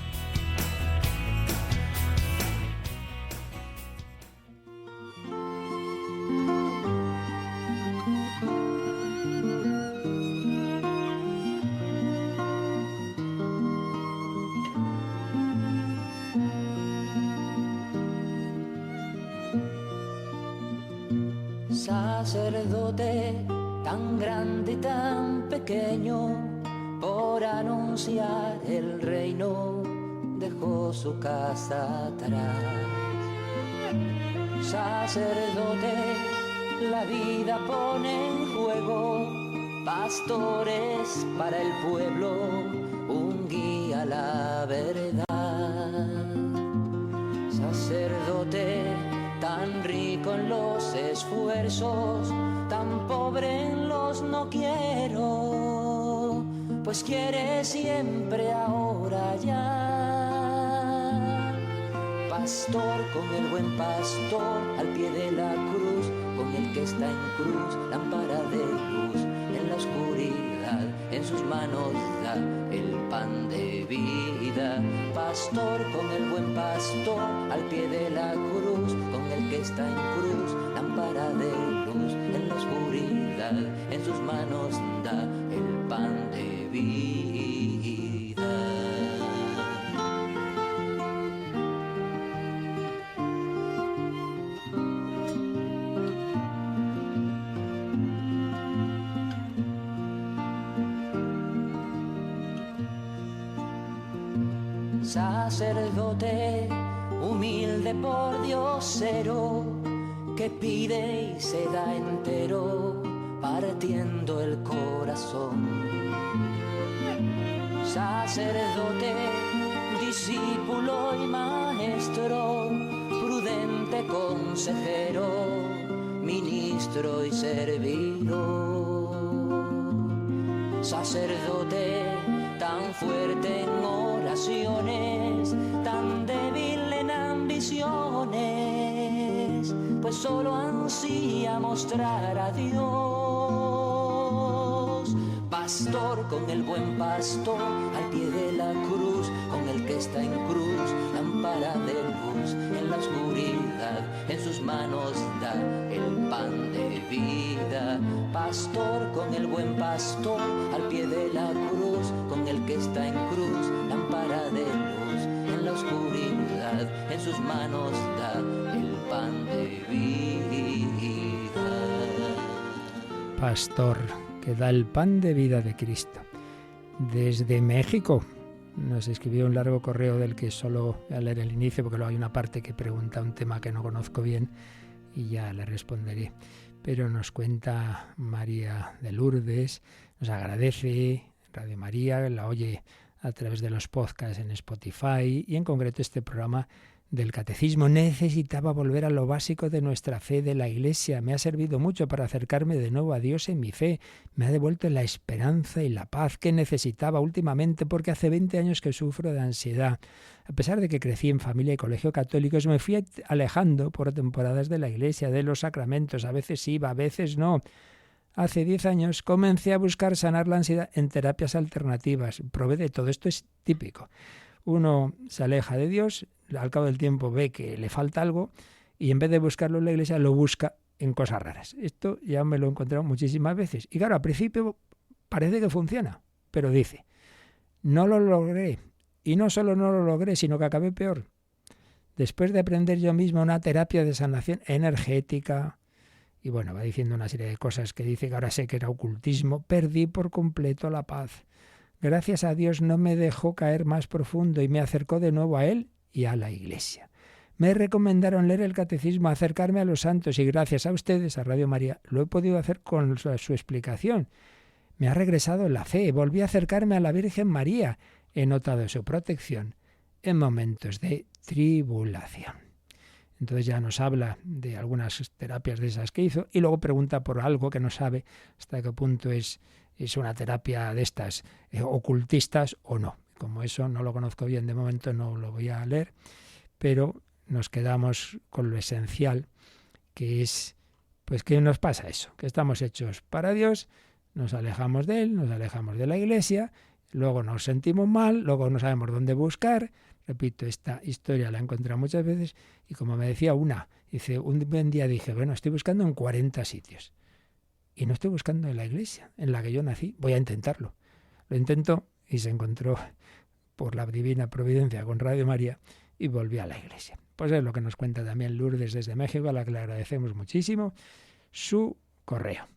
Sacerdote tan grande y tan pequeño por anunciar el reino de dejó su casa atrás. Sacerdote, la vida pone en juego, pastores para el pueblo, un guía a la verdad. Sacerdote, tan rico en los esfuerzos, tan pobre en los no quiero, pues quiere siempre ahora ya. Pastor con el buen pastor, al pie de la cruz, con el que está en cruz, lámpara de luz en la oscuridad, en sus manos da el pan de vida. Pastor con el buen pastor, al pie de la cruz, con el que está en cruz, lámpara de luz en la oscuridad, en sus manos da el pan de vida. Sacerdote, humilde por diosero, que pide y se da entero, partiendo el corazón. Sacerdote, discípulo y maestro, prudente consejero, ministro y servidor. Sacerdote, tan fuerte en oraciones, tan débil en ambiciones, pues solo ansía mostrar a Dios. Pastor con el buen pastor, al pie de la cruz, con el que está en cruz, lámpara de luz en la oscuridad, en sus manos da el pan de vida. Pastor con el buen pastor, al pie de la cruz, con el que está en cruz, lámpara de luz en la oscuridad, en sus manos da el pan de vida. Pastor, que da el pan de vida de Cristo. Desde México nos escribió un largo correo del que solo voy a leer el inicio, porque luego hay una parte que pregunta un tema que no conozco bien y ya le responderé. Pero nos cuenta María de Lourdes, nos agradece Radio María, la oye a través de los podcasts en Spotify y en concreto este programa del Catecismo. Necesitaba volver a lo básico de nuestra fe, de la Iglesia. Me ha servido mucho para acercarme de nuevo a Dios en mi fe. Me ha devuelto la esperanza y la paz que necesitaba últimamente, porque hace 20 años que sufro de ansiedad. A pesar de que crecí en familia y colegio católicos, me fui alejando por temporadas de la Iglesia, de los sacramentos. A veces iba, a veces no. Hace 10 años comencé a buscar sanar la ansiedad en terapias alternativas. Probé de todo. Esto es típico. Uno se aleja de Dios, al cabo del tiempo ve que le falta algo y en vez de buscarlo en la Iglesia lo busca en cosas raras. Esto ya me lo he encontrado muchísimas veces. Y claro, al principio parece que funciona, pero dice, no lo logré. Y no solo no lo logré, sino que acabé peor. Después de aprender yo mismo una terapia de sanación energética, y bueno, va diciendo una serie de cosas que dice que ahora sé que era ocultismo, perdí por completo la paz. Gracias a Dios no me dejó caer más profundo y me acercó de nuevo a Él y a la Iglesia. Me recomendaron leer el Catecismo, acercarme a los santos y gracias a ustedes, a Radio María, lo he podido hacer con su explicación. Me ha regresado la fe, volví a acercarme a la Virgen María, he notado su protección en momentos de tribulación. Entonces ya nos habla de algunas terapias de esas que hizo y luego pregunta por algo que no sabe hasta qué punto es una terapia de estas ocultistas o no. Como eso no lo conozco bien de momento, no lo voy a leer, pero nos quedamos con lo esencial, que es, pues, que nos pasa eso, que estamos hechos para Dios, nos alejamos de Él, nos alejamos de la Iglesia, luego nos sentimos mal, luego no sabemos dónde buscar. Repito, esta historia la he encontrado muchas veces y como me decía dice, un buen día dije, bueno, estoy buscando en 40 sitios. Y no estoy buscando en la Iglesia en la que yo nací. Voy a intentarlo. Lo intentó y se encontró por la divina providencia con Radio María y volví a la Iglesia. Pues es lo que nos cuenta también Lourdes desde México, a la que le agradecemos muchísimo su correo.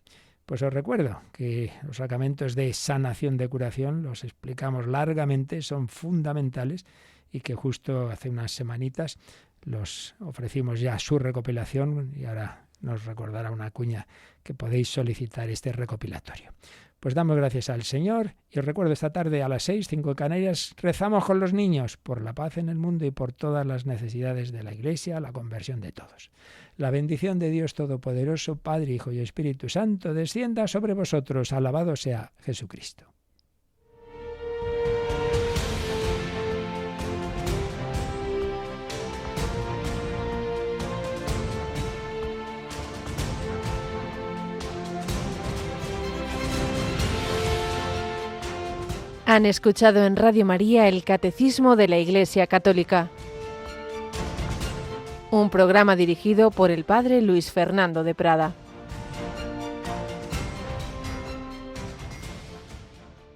Pues os recuerdo que los sacramentos de sanación, de curación, los explicamos largamente, son fundamentales y que justo hace unas semanitas los ofrecimos ya su recopilación y ahora nos recordará una cuña que podéis solicitar este recopilatorio. Pues damos gracias al Señor y os recuerdo esta tarde a las 6, 5 en Canarias, rezamos con los niños por la paz en el mundo y por todas las necesidades de la Iglesia, la conversión de todos. La bendición de Dios Todopoderoso, Padre, Hijo y Espíritu Santo, descienda sobre vosotros. Alabado sea Jesucristo. Han escuchado en Radio María el Catecismo de la Iglesia Católica, un programa dirigido por el Padre Luis Fernando de Prada.